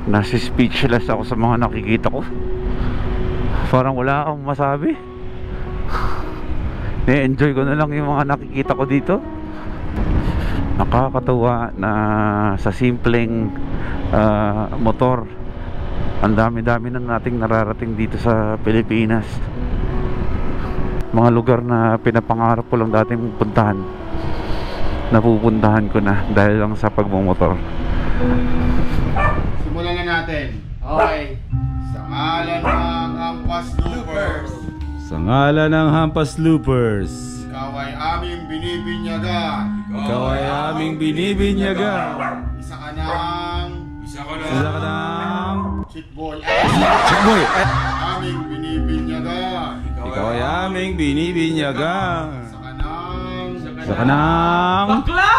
Nasa speechless ako sa mga nakikita ko. Parang wala akong masabi. Na-enjoy ko na lang yung mga nakikita ko dito. Nakakatuwa na sa simpleng motor, ang dami-dami na nating nararating dito sa Pilipinas. Mga lugar na pinapangarap ko lang dating puntahan, napupuntahan ko na dahil lang sa pagmumotor. Simulan na natin. Okay. Sa ngalan ng Hampas Loopers. Sa ngalan ng Hampas Loopers. Ikaw ay aming binibinyagan. Ikaw ay aming binibinyagan. Isa ka ng Chitboy. Chitboy. Aming binibinyagan. Ikaw ay aming binibinyagan. Isa ka ng bakla!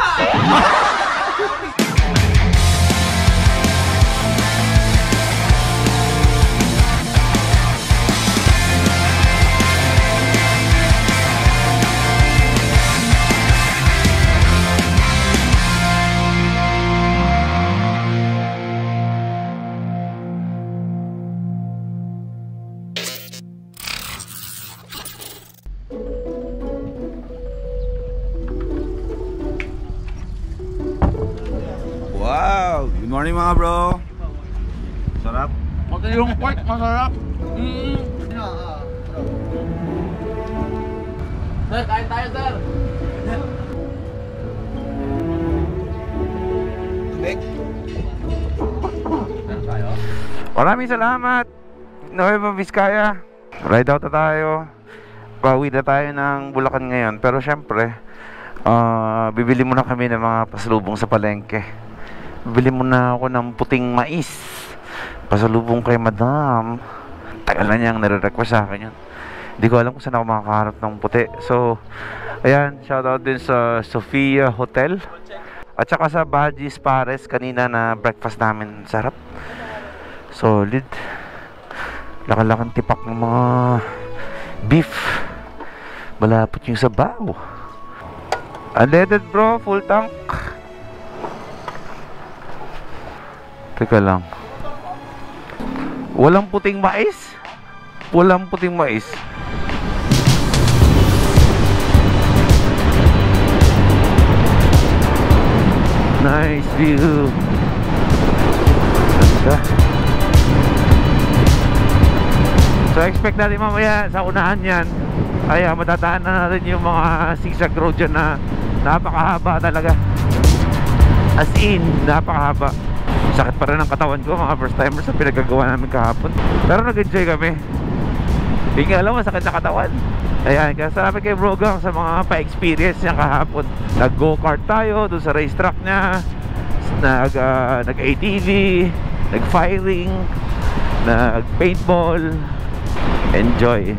Wow! Good morning mga bro! Sarap! Pati yung pork, masarap. Sir, kain tayo, sir. Maraming salamat, Nueva Vizcaya. Ride out na tayo. Pauwi na tayo ng Bulacan ngayon. Pero syempre, bibili muna kami ng mga pasalubong sa palengke. Bibili muna ako ng puting mais, pasalubong kay madam. Tagal na niyang nare-request sa akin yun. Hindi ko alam kung saan ako makakaharap ng puti. So, ayan, shoutout din sa Sofia Hotel at saka sa Bajis Pares kanina na breakfast namin. Sarap, solid. Lakan-lakan tipak ng mga beef. Malapot yung sabaw. Unleaded bro, full tank. Teka lang, walang puting mais? Walang puting mais. Nice view. Ganda. So expect natin mamaya sa unahan yan ay matatahan na natin yung mga zigzag road dyan na napakahaba talaga. As in, napakahaba. Sakit pa rin ang katawan ko, mga first timers sa pinagagawa namin kahapon. Pero nag-enjoy kami. Hindi nga alam, masakit na katawan. Ayan, kaya salamat kay Brogang sa mga pa-experience niya kahapon. Nag-go-kart tayo doon sa racetrack niya. Nag-ATV, nag-firing, nag-paintball. Enjoy.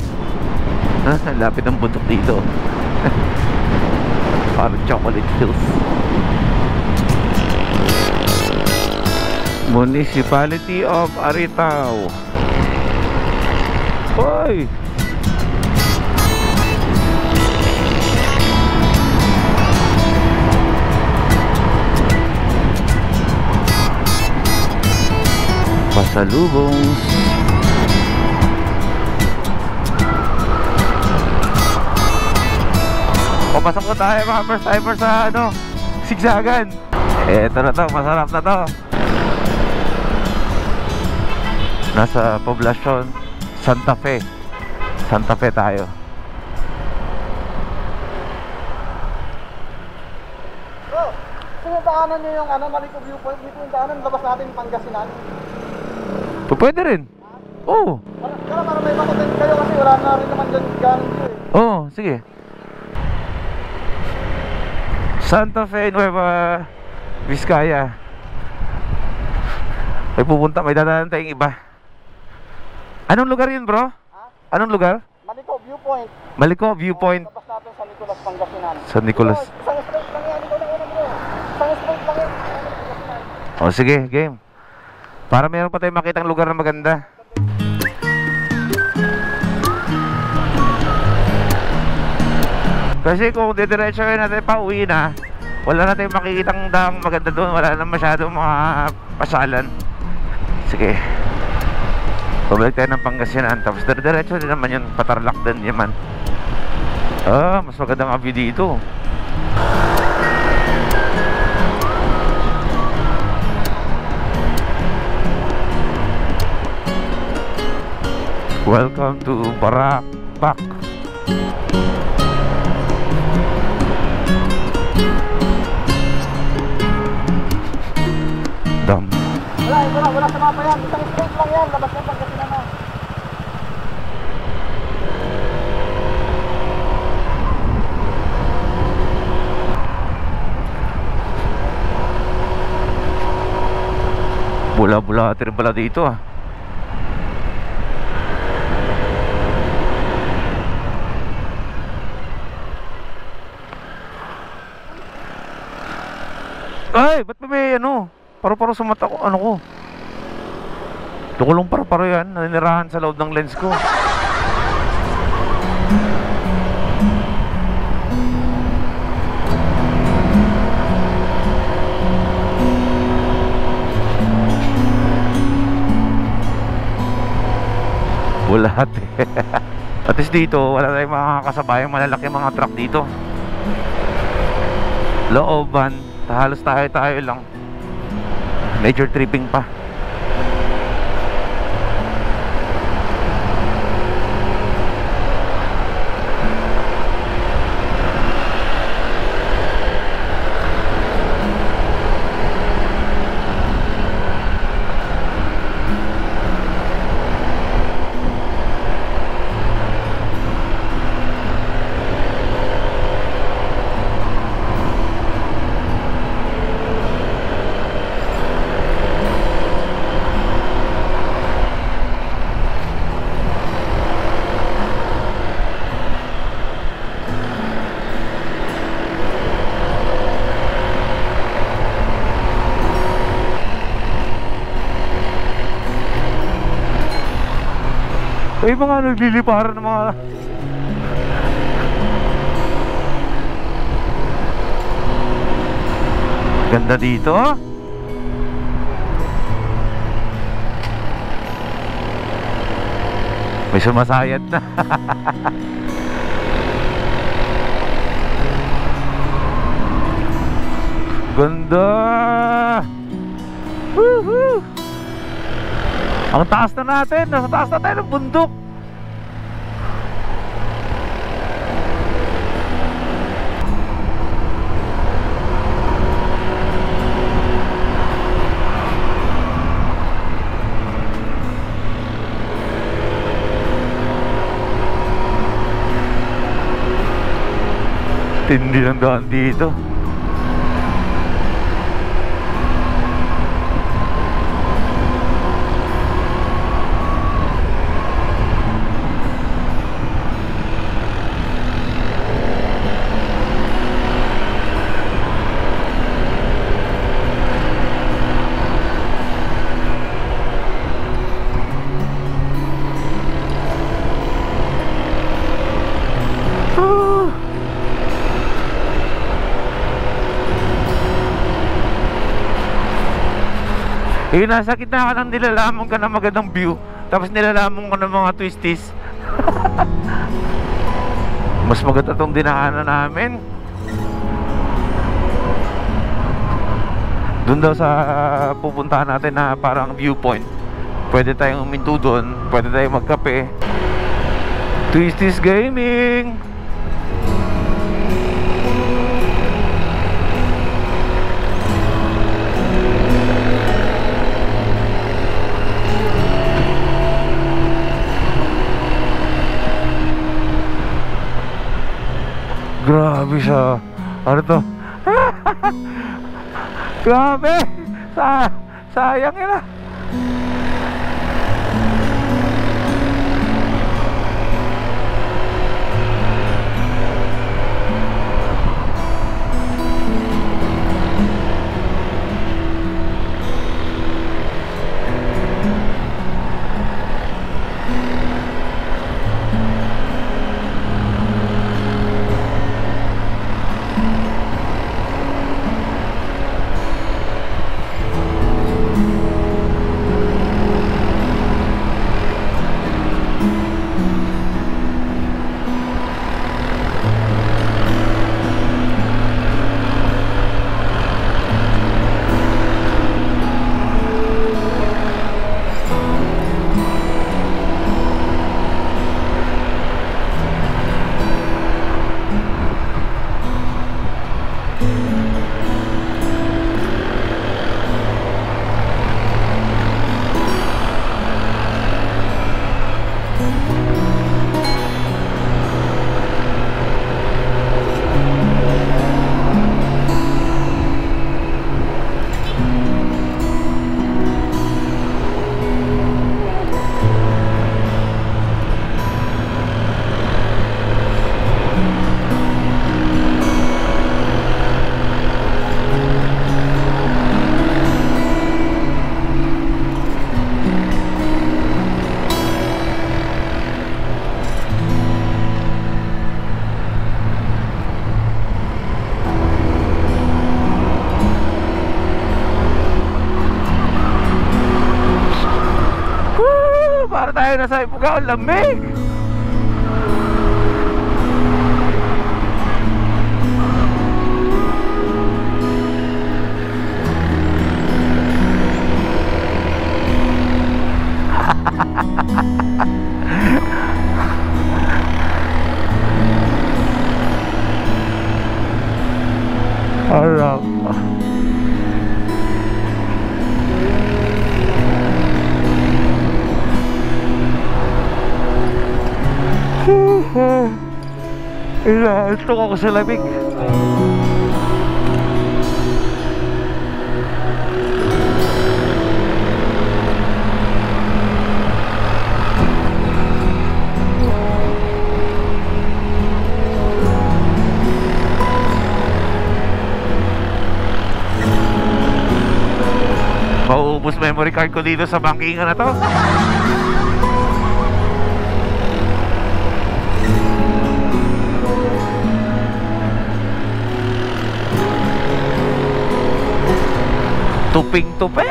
Lapit ng bundok dito. Parang chocolate hills. Municipality of Aritao. Hoy! Pasalubong. Papasok na tayo mga first timer sa zigzagan. Eto na to, masarap na to. Nasa poblasyon Santa Fe. Santa Fe tayo. Bro, sinadaanan nyo yung Marico Viewpoint. Dito yung daanan, labas natin Pangasinan. Pwede rin. Oo. Para may makutin kayo kasi wala na rin naman dyan ganun view eh. Oo, sige. Santa Fe, Nueva Vizcaya. May dadaanan tayong iba. Anong lugar yun bro? Anong lugar? Marico Viewpoint. Marico Viewpoint. Labas natin San Nicolas, Pangasinan. San Nicolas. Isang straight lang yan. Ikaw na una bro. Isang straight lang yan. Pangasinan. O sige, game. Para meron pa tayong makitang lugar na maganda. Kasi kung didiretso natin pa uwi na, wala na tayong makikitang daang maganda doon. Wala na masyadong mga pasalan. Sige. Pabalik tayo ng Pangasinan. Tapos diretso din naman yun. Patarlac din yaman. Mas maganda nga view dito. Welcome to Barak-Bak. Dam. Wala sa mapa yan. Isang straight lang yan. Labas ng Pangasinan na. Bula-bula rin pala dito ah. Ay, ba't may ano? Paro-paro sa mata ko, ano ko? Tukulong paro-paro yan, naninirahan sa loob ng lens ko. Bulat eh. At least dito, wala tayong makakasabayang malalaki mga truck dito. Looban, halos tayo lang. Major tripping pa. Ay, mga nagliliparan ng mga ganda dito ah. May sumasayad na. Ganda. Woohoo! Ang taas na natin, nasa taas na tayo ng bundok. Tindi ng daan dito. Eh, nasa gitna ka ng nilalamon ka ng magandang view, tapos nilalamon ka ng mga twisties. Mas maganda itong dinaanan namin. Doon daw sa pupuntahan natin na parang viewpoint, pwede tayong uminto doon, pwede tayong magkape. Twisties Gaming. Grabe siya. Ano to? Grabe. Sayang yun ah. tayo na sa Ifugao, lamig. Harap. Inaantok ako sa lamig. Mauubos memory card ko dito sa bankingan na to. Tuping-tupi.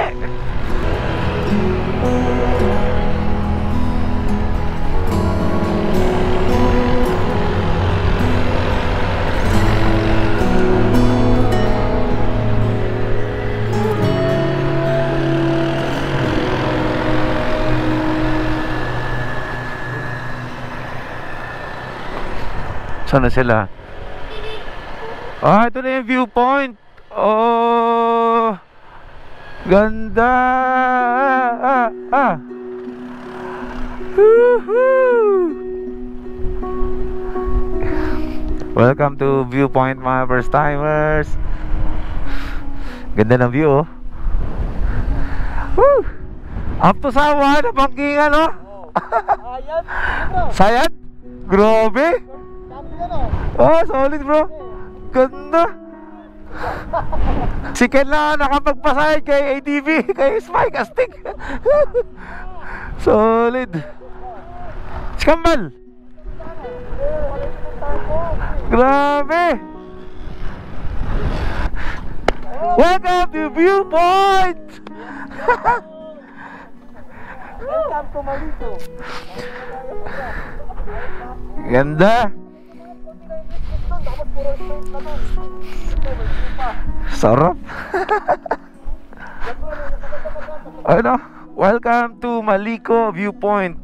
Saan na sila? Ah, ito na yung viewpoint. Oh, ganda. Woohoo! Welcome to Viewpoint, mga first timers. Ganda ng view, oh. Woo! Up to Sawa, napangkingan, oh. Ayan. Sayad? Grabe. Oh, solid, bro. Ganda. Si Ken lang nakapagpasayad kay ADV, kay Spike Astig. Solid. Si Kambal. Grabe. Welcome to Viewpoint. Welcome to Maliko. Ganda. Sarap. Ano? Welcome to Maliko Viewpoint.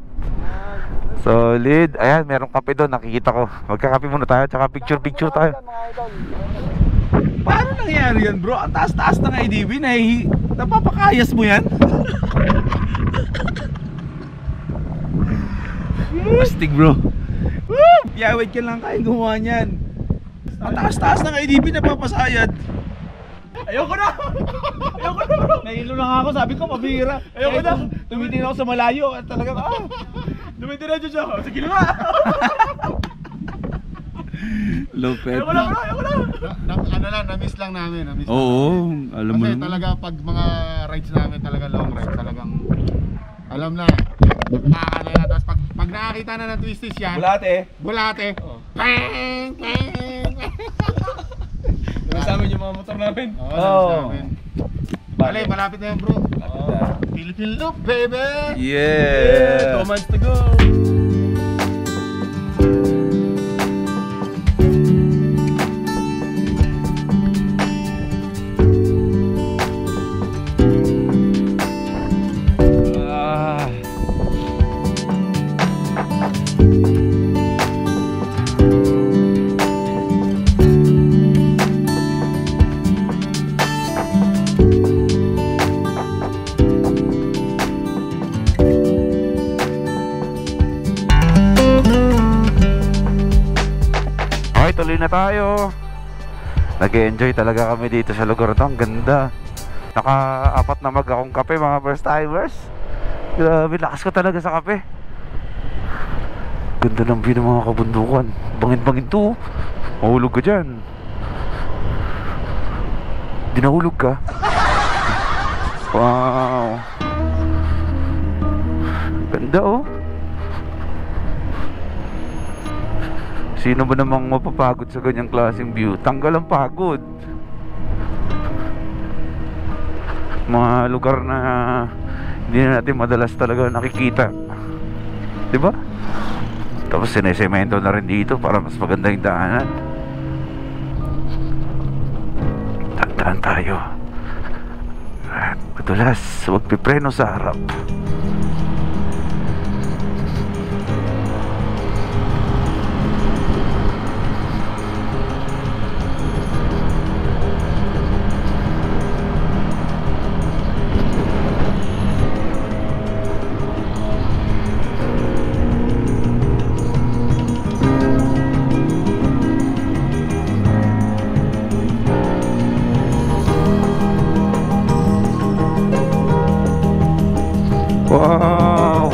Solid. Ayan, merong kape doon, nakikita ko. Magkakape muna tayo, tsaka picture tayo. Paano nangyari yan, bro? Ang taas-taas ng IDB, napapakayas mo yan? Astig, bro. Woo! Piyawid ka lang kain gumawa niyan. Ang taas-taas ng IDB, napapasayad. Ayoko na! Ayoko na, bro! Nahilo lang ako, sabi ko, mabihira. Ayoko na! Tumitingin ako sa malayo at talagang, dumidiretso siya. Sige na nga! Lopet. Ayoko na, bro! Ayoko na! Ano lang, na-miss lang namin. Oo, alam mo Kasi naman. talaga pag mga rides namin, talaga long ride, talagang alam na. Nakakala na. Tapos pag nakakita na ng twisties yan, bulate. Peng! Peng! Kasama yung mga motor namin. Oo, Bale, malapit na yan, bro. Philippine Loop, baby! Yeah! 2 months to go! Tuloy na tayo. Nag-enjoy talaga kami dito sa lugar to. Ang ganda. Naka-apat na mag akong kape, mga first timers. Grabe, lakas ko talaga sa kape. Ganda ng view ng mga kabundukan. Bangin-bangin to. Mahulog ka dyan. Di nahulog ka. Wow. Ganda, oh. Sino ba namang mapapagod sa ganyang klaseng view? Tanggal ang pagod. Mga lugar na hindi na natin madalas talaga nakikita. di ba? Tapos sinesemento na rin dito para mas maganda yung daanan. Tandaan tayo. At madulas, huwag pipreno sa harap. Wow!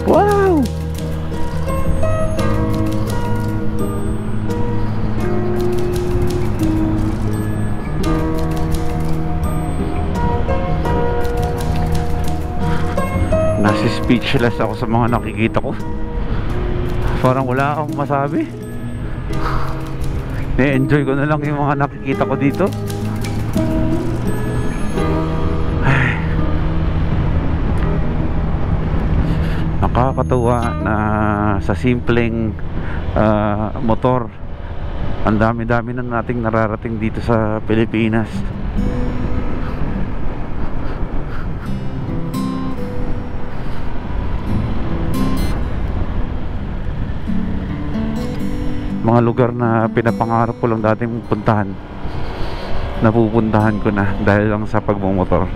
Wow! Nasi speechless ako sa mga nakikita ko. Parang wala akong masabi. Na-enjoy ko na lang yung mga nakikita ko dito. Nakakatuwa na sa simpleng motor, ang dami-dami na nating nararating dito sa Pilipinas. Mga lugar na pinapangarap ko lang dating puntahan, napupuntahan ko na dahil lang sa pagmumotor.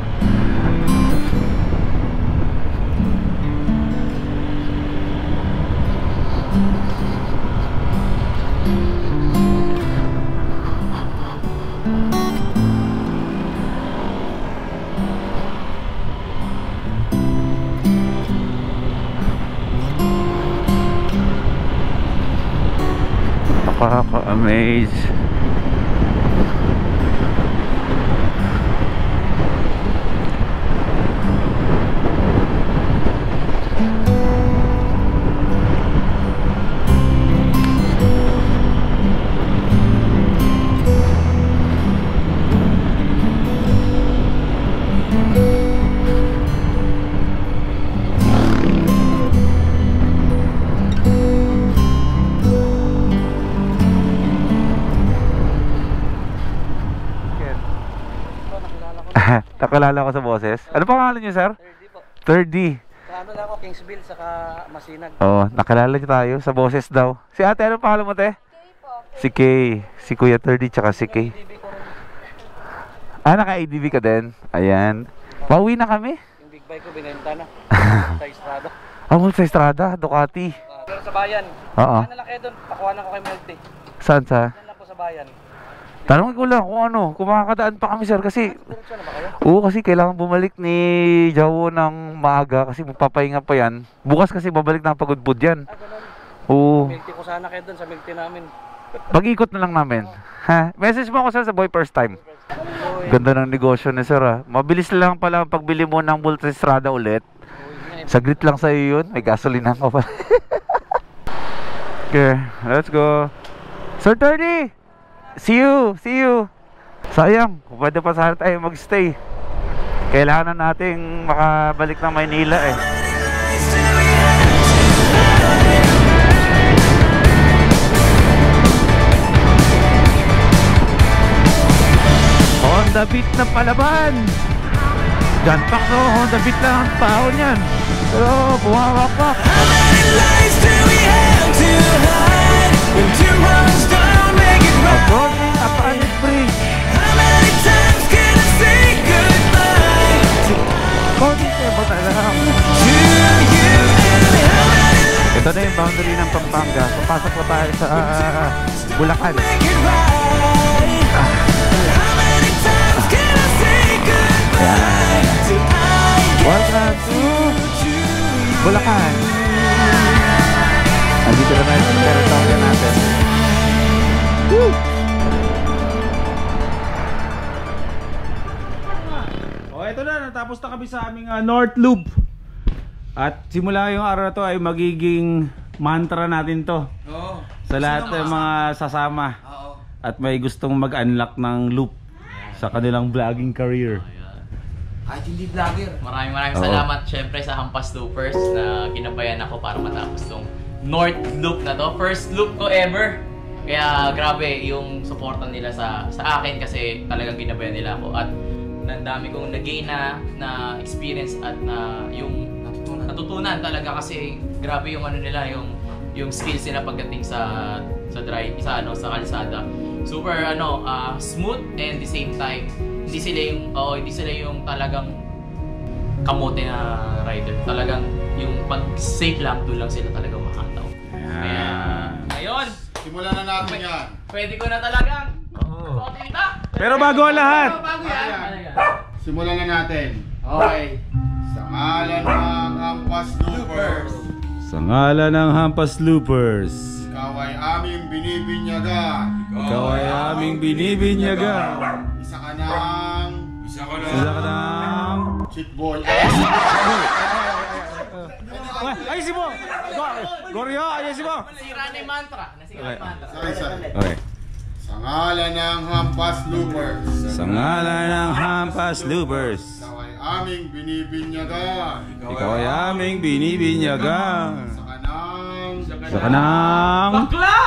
Nakaka-amaze. Nakalala ko sa boses. Ano pangalan niyo, sir? 3D po. 3D. Sa ano lang ako, Kingsville, saka Masinag. Oh, nakalala niyo tayo sa boses daw. Si ate, ano pangalan mo, te? Si Kay. Si Kuya 3D tsaka si Kay. ADB ko rin. Ah, naka-ADV ka din? Ayan. Pauwi na kami. Yung big bike ko, binenta na. Sa Estrada. Amol sa Estrada, Ducati. Pero sa bayan. Oo. Ano lang kayo doon? Pakuhanan ko kay Melty. Saan sa? Yan lang po sa bayan. Tanongin ko lang kung ano, kung makakadaan pa kami, sir, kasi Diretso na ba kayo? oo, kasi kailangan bumalik ni Jawo ng maaga kasi magpapahinga pa yan. Bukas kasi babalik na pagudpud yan. Ah, ganun. Oo. Melty ko sana kayo doon sa Melty namin. Pag-ikot na lang namin. Ha? Message mo ako, sir, sa Boy First Time. Boy. Ganda ng negosyo ni sir, ah. Mabilis lang pala ang pagbili mo ng Multistrada ulit. Saglit lang sa'yo yun. May gasolina ka pa. Okay, let's go. Sir 30! See you! See you! Sayang, kung pwede pa sana tayo magstay. Kailangan na nating makabalik ng Maynila eh. Honda Beat na palaban! John Pax, no? Honda Beat lang ang tao niyan. Pero bumawak pa. Approaching Apanis Bridge. Konting tempo na lang. Ito na yung boundary ng Pampanga. Papasok po tayo sa Bulacan. Welcome to Bulacan. Andito na tayo sa territory natin. Woo! Oh, ito na, natapos na kami sa aming North Loop. At simula yung araw na to ay magiging mantra natin to. Oo. Sa lahat ng mga sasama. Oo. At may gustong mag-unlock ng loop sa kanilang vlogging career. Kahit hindi vlogger. Maraming Oo. salamat syempre sa Hampas Loopers na ginabayan ako para matapos tong North Loop na to. First loop ko ever. Kaya grabe yung suporta nila sa akin kasi talagang ginabayan nila ako. At ang dami kong nag-gain na experience at na yung natutunan talaga kasi grabe yung ano nila, yung skills nila pagdating sa drive, sa kalsada. Super smooth and the same time hindi sila yung talagang kamote na rider. Talagang yung pag safe lang doon lang sila talagang makataw. Kaya ngayon, Simulan na natin yan. pwede ko na talagang Pero bago ang lahat, bago yan. Simulan na natin. Okay. Sa ngalan ng Hampas Loopers, sa ngalan ng Hampas Loopers, ikaw ay aming binibinyagan. ikaw ay aming binibinyagan. Isa ka ng cheat boy. Ayusin mo! Goryo, ayusin mo! Nasira na yung mantra. Sorry. Okay. Sa ngalan ng Hampas Loopers, Sa ngalan ng Hampas Loopers, ikaw ay aming binibinyagan. ikaw ay aming binibinyagan. Sa kanang Bakla!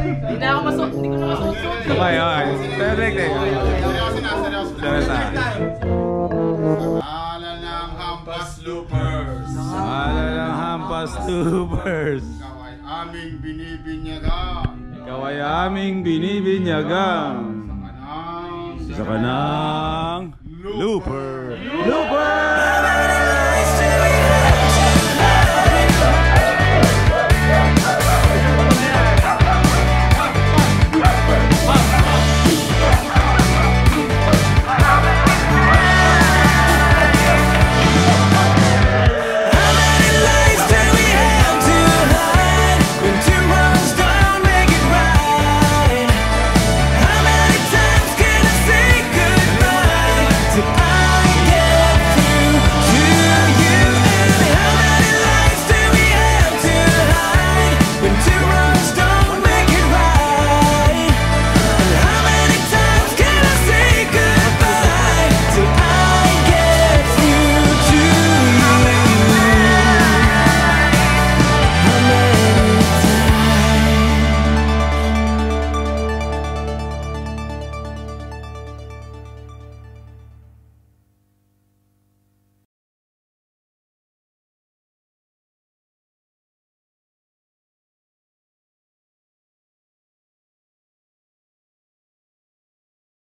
Hindi na ako hindi ko na masuot. Okay, okay. Perfect eh. seryoso na. Seryoso na. Sa ngalan ng Hampas Loopers, Sa ngalan ng Hampas Loopers, ikaw ay aming binibinyagan. ikaw ay aming binibinyagan. Sa kanang Sa kanang Looper. Looper!